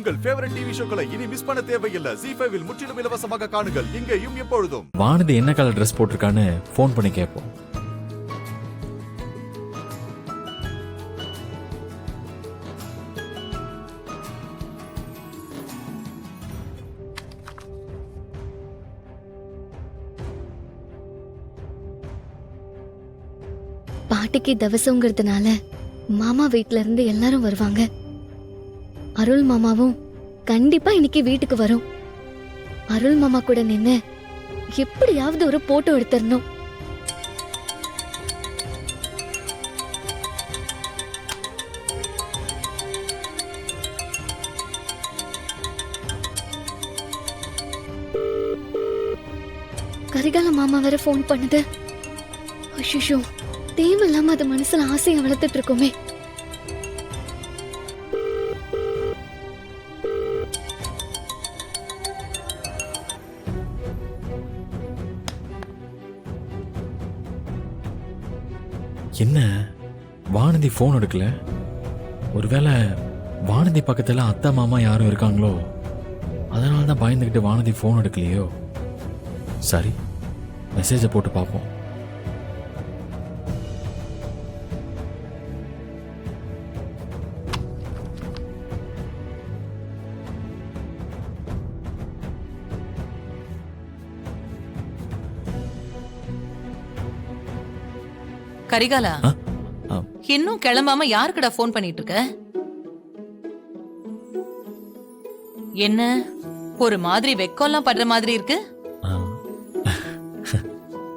உங்கள் favourite TV ஷோக்களை இனி miss பண்ண தேவையில்லை. ZEE5 இல் முற்றிலும் இலவசமாக காணுங்கள், இங்கேயும் எப்பொழுதும். வானதி என்ன கலர் ட்ரெஸ் போட்டிருக்கான்னு ஃபோன் பண்ணி கேட்போம். பாட்டிக்கு தவசங்கிறதுனால மாமா வீட்ல இருந்து எல்லாரும் வருவாங்க. அருள் மாமாவும் கண்டிப்பா இன்னைக்கு வீட்டுக்கு வரும். அருள் மாமா கூட நின்னு எப்படியாவது ஒரு போட்டோ எடுத்துடணும். கரிகால மாமா வேற போன் பண்ணுது. ஐயோ, தேவையில்லாம அது மனசுல ஆசையை வளர்த்துட்டு இருக்கோமே. என்ன வானதி ஃபோன் எடுக்கல? ஒருவேளை வானதி பக்கத்துல அத்தை மாமா யாரும் இருக்காங்களோ, அதனால தான் பயந்துகிட்டு வானதி ஃபோன் எடுக்கலையோ. சரி, மெசேஜை போட்டு பார்ப்போம். கரிகாலா, இன்னும் கிளம்பாம யாருக்குடா போன் பண்ணிட்டு இருக்க? என்ன ஒரு மாதிரி வெக்கம்லாம் படுற மாதிரி இருக்கு?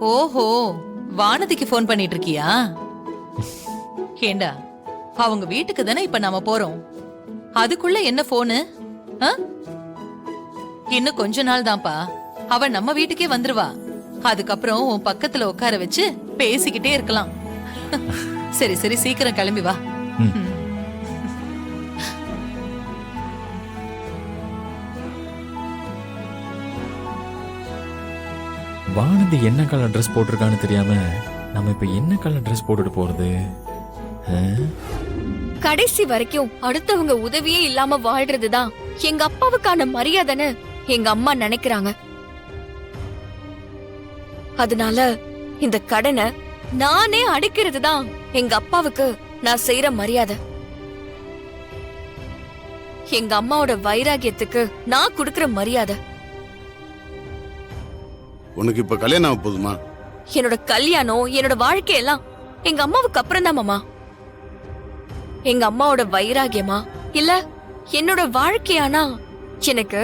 ஓஹோ, வானதிக்கு போன் பண்ணிட்டு இருக்கியா? ஏண்டா, அவங்க வீட்டுக்கு தானே இப்ப நாம போறோம், அதுக்குள்ள என்ன போனு? இன்னும் கொஞ்ச நாள் தான்ப்பா, அவ நம்ம வீட்டுக்கே வந்துருவா. அதுக்கப்புறம் உன் பக்கத்துல உட்கார வச்சு பேசிக்கிட்டே இருக்கலாம். சரி சரி, சீக்கிரம் கிளம்பி வா. வானதி என்ன கலர் ட்ரெஸ் போட்டிருக்கான்னு தெரியாம நம்ம இப்ப என்ன கலர் ட்ரெஸ் போட்டுட்டு போறது? கடைசி வரைக்கும் அடுத்தவங்க உதவியே இல்லாம வாழ்றதுதான் எங்க அப்பாவுக்கான மரியாதைன்னு எங்க அம்மா நினைக்கிறாங்க. அதனால இந்த கடனை நானே அடைக்கிறது தான் எங்க அப்பாவுக்கு நான் செய்யற மரியாதை. எங்க அம்மாவோட வைராகியத்துக்கு நான் கொடுக்கற மரியாதை. உனக்கு இப்ப கல்யாணம் போதுமா? என்னோட கல்யாணம், என்னோட வாழ்க்கையெல்லாம் எங்க அம்மாவுக்கு அப்புறம் தான் மாமா. எங்க அம்மாவோட வைராகியமா இல்ல என்னோட வாழ்க்கையானா, எனக்கு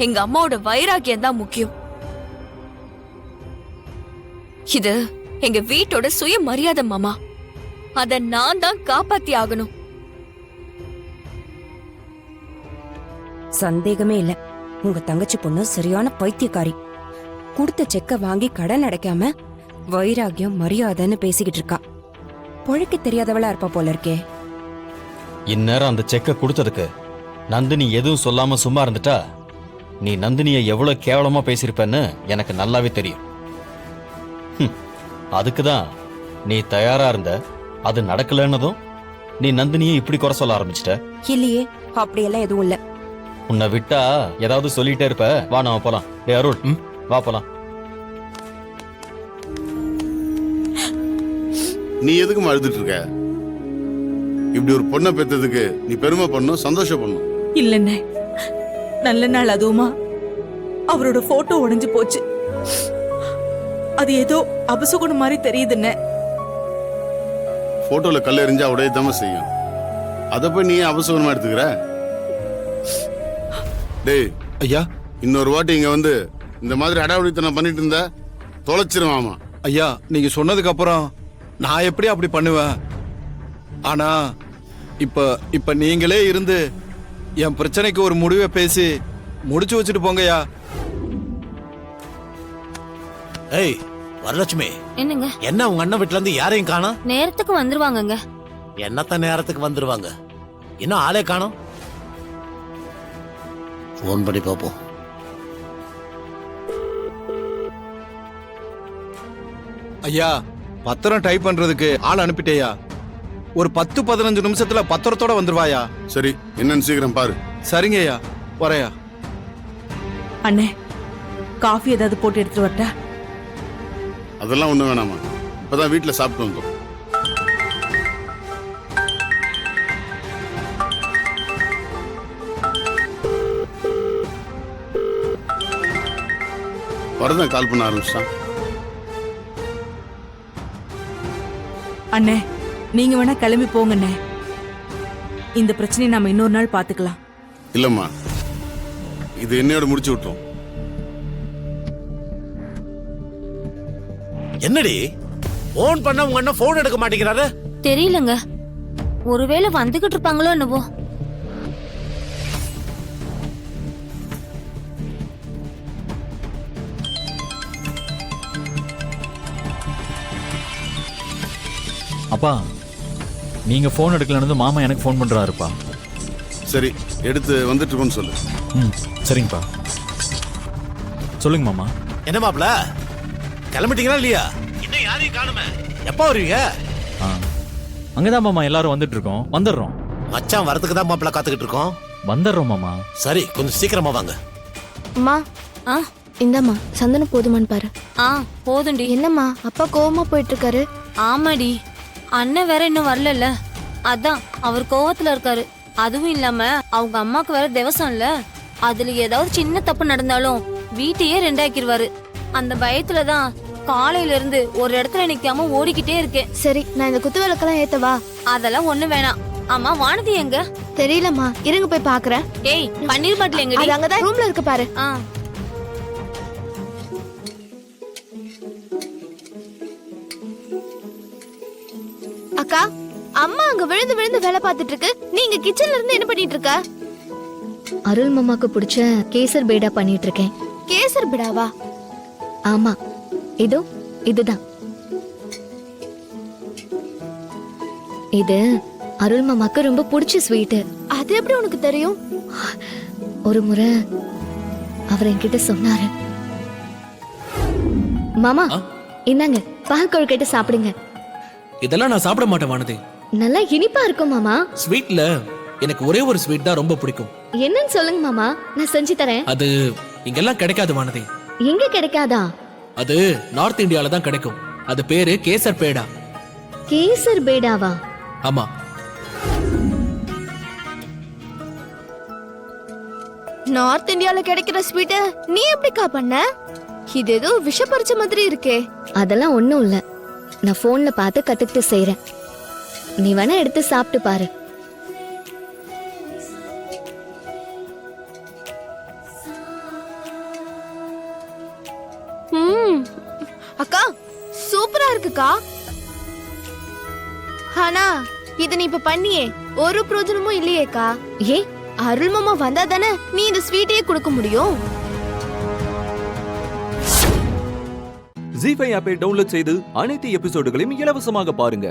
எங்க அம்மாவோட வைராகியம் தான் முக்கியம். இது எங்க வீட்டோட சுய மரியாதை மாமா. அத நான் தான் காப்பாத்தி ஆகணும். சந்தேகமே இல்ல, உங்க தங்கச்சி பொண்ணு சரியான பைத்தியக்காரி. கொடுத்த செக்க வாங்கி கடன் அடைக்காம வைராகியம் மரியாதைன்னு பேசிக்கிட்டு இருக்கா. பொழைக்க தெரியாதவளா இருப்பா போல இருக்கே. இந்நேரம் அந்த செக்க கொடுத்ததுக்கு நந்தினி எதுவும் சொல்லாம சும்மா இருந்துட்டா, நீ நந்தினியை எவ்வளவு கேவலமா பேசியிருப்பன்னு எனக்கு நல்லாவே தெரியும். அதுக்குதான் நீ தயாரா இருந்த, அது நடக்கலன்னதும் நீ நந்தினியை இப்படி குறை சொல்ல ஆரம்பிச்சிட்ட. இல்லையே, அப்படியெல்லாம் எதுவும் இல்ல. உன்னை விட்டா ஏதாவது சொல்லிட்டே இருப்ப. வா நாம போலாம். டே அருள், வா போலாம். நீ எதுக்கு அழுதுட்டு இருக்க? இப்படி ஒரு பொண்ணை பெற்றதுக்கு நீ பெருமை பண்ணும், சந்தோஷப்படணும். இல்லண்ணே, நல்ல நாள் அதுவுமா அவரோட போட்டோ உடைஞ்சு போச்சு. அது ஏதோ அபசுகுணம் மாதிரி தெரியுதுன்னு. போட்டோல கல் எறிஞ்சா உடையதாம செய்யும். அத போய் நீ அபசுகுணமா எடுத்துக்கிற? டேய் ஐயா, இன்னொரு வாட்டி இங்க வந்து இந்த மாதிரி அடாவடித்தனம் பண்ணிட்டு இருந்தா தொலைச்சிருவாமா. ஐயா, நீங்க சொன்னதுக்கு அப்புறம் நான் எப்படி அப்படி பண்ணுவேன்? ஆனா இப்ப நீங்களே இருந்து என் பிரச்சனைக்கு ஒரு முடிவை பேசி முடிச்சு வச்சுட்டு போங்கய்யா. ஏய் வரலட்சுமி, என்னங்க? என்ன உங்க அண்ணன் வீட்டுல இருந்து யாரையும் காணோம்? நேரத்துக்கு வந்துருவாங்கங்க. என்னத்த நேரத்துக்கு வந்துருவாங்க? இன்னும் ஆளே காணோம். போன் பண்ணி பாப்போம். ஐயா, பத்திரம் டைப் பண்றதுக்கு ஆள் அனுப்பிட்டேயா. ஒரு 10-15 நிமிஷத்துல பத்திரத்தோட வந்துருவாயா? சரி, என்னன்னு சீக்கிரம் பாரு. சரிங்க ஐயா வரையா. அண்ணே காஃபி ஏதாவது போட்டு எடுத்துட்டு வரட்டா? அதெல்லாம் ஒண்ணும் வேணாமா, இப்பதான் வீட்டுல சாப்பிட்டு வந்தோம். வரதான் கால் பண்ண ஆரம்பிச்சிட்டான். அண்ணே நீங்க வேணா கிளம்பி போங்கண்ணே. இந்த பிரச்சனையை நாம இன்னொரு நாள் பாத்துக்கலாம். இல்லம்மா, இது என்னையோட முடிச்சு விட்டுரும். என்னடி போன் பண்ண உங்க அண்ணன் போன் எடுக்க மாட்டேங்கிறாரு? தெரியலங்க, ஒருவேளை வந்துகிட்டு இருப்பாங்களோ என்னவோ. அப்பா, நீங்க ஃபோன் எடுக்கலன்னு மாமா எனக்கு ஃபோன் பண்றாருப்பா. சரி, எடுத்து வந்துட்டு இருக்கோன்னு சொல்லு. ம், சரிங்கப்பா. சொல்லுங்க மாமா. என்ன மாப்ள, கிளம்பிட்டீங்களா இல்லையா? இன்னும் யாரையும் காணுமே. எப்போ வருவீங்க? அங்கதான் மாமா எல்லாரும் வந்துட்டு இருக்கோம். வந்துடுறோம். மச்சான் வரதுக்கு தான் மாப்ள காத்துக்கிட்டு இருக்கோம். வந்துடுறோம் மாமா. சரி, கொஞ்சம் சீக்கிரமா வாங்க. அம்மா, இந்தம்மா சந்தனம் போதுமான்னு பாரு. போதும்டி. என்னம்மா அப்பா கோவமா போயிட்டு இருக்காரு? ஆமாடி, அண்ணன் வேற இன்னும் வரல, அதான் அவர் கோவத்துல இருக்காரு. அதுவும் இல்லாம அவங்க அம்மாக்கு வேற திவசம் இல்ல, அதுல ஏதாவது சின்ன தப்பு நடந்தாலும் வீட்டையே ரெண்டாக்கிடுவாரு. அந்த பயத்துலதான் காலையில இருந்து ஒரு இடத்துல நிக்காம ஓடிக்கிட்டே இருக்கேன். சரி, நான் இந்த குத்து விளக்கெல்லாம் ஏத்தவா? அதெல்லாம் ஒண்ணு வேணாம். ஆமா, வானதி எங்க? தெரியலம்மா, இருங்க போய் பாக்குறேன். ஏய், பன்னீர் பாட்டில் எங்க? அது அங்கதான் ரூம்ல இருக்கு பாரு. அக்கா, அம்மா அங்க விழுந்து விழுந்து வேலை பார்த்துட்டு இருக்கு, நீங்க கிச்சன்ல இருந்து என்ன பண்ணிட்டு இருக்க? அருள் மாமாக்கு பிடிச்ச கேசர் பேடா பண்ணிட்டு இருக்கேன். கேசர் பேடாவா? ஆமா, இதுதான். இது அருள் மாமாக்கு ரொம்ப பிடிச்ச ஸ்வீட். அது எப்படி உனக்கு தெரியும்? ஒரு முறை அவர் என்கிட்ட சொன்னாரு. மாமா, இந்தாங்க பால் கொழுக்கட்டை சாப்பிடுங்க. இதெல்லாம் நான் சாப்பிட மாட்டேன் வானதி. நல்லா இனிப்பா இருக்கும் மாமா. ஸ்வீட்ல எனக்கு ஒரே ஒரு ஸ்வீட் தான் ரொம்ப பிடிக்கும். என்னன்னு சொல்லுங்க மாமா, நான் செஞ்சு தரேன். அது இங்கெல்லாம் கிடைக்காது வானதி. எங்க கிடைக்காதா? அது நார்த் இந்தியால தான் கிடைக்கும். அது பேரு கேசர் பேடா. கேசர் பேடாவா? ஆமா. நார்த் இந்தியால கிடைக்கிற ஸ்வீட் நீ எப்படிக்கா பண்ண? இது ஏதோ விஷ பறிச்ச மாதிரி இருக்கே. அதெல்லாம் ஒண்ணும் இல்ல, நான் போன்ல பார்த்து கத்துக்கிட்டு செய்றேன். நீ வேணா எடுத்து சாப்பிட்டு பாரு. அக்கா, சூப்பரா இருக்குக்கா. ஆனா இது நீ இப்ப பண்ணியே ஒரு பிரோஜனமும் இல்லையேக்கா. ஏ, அருள் மாமா வந்தா தானே நீ இந்த ஸ்வீட்டையே கொடுக்க முடியும். ஜீ5 ஆப்பை டவுன்லோட் செய்து அனைத்து எபிசோடுகளையும் இலவசமாக பாருங்க.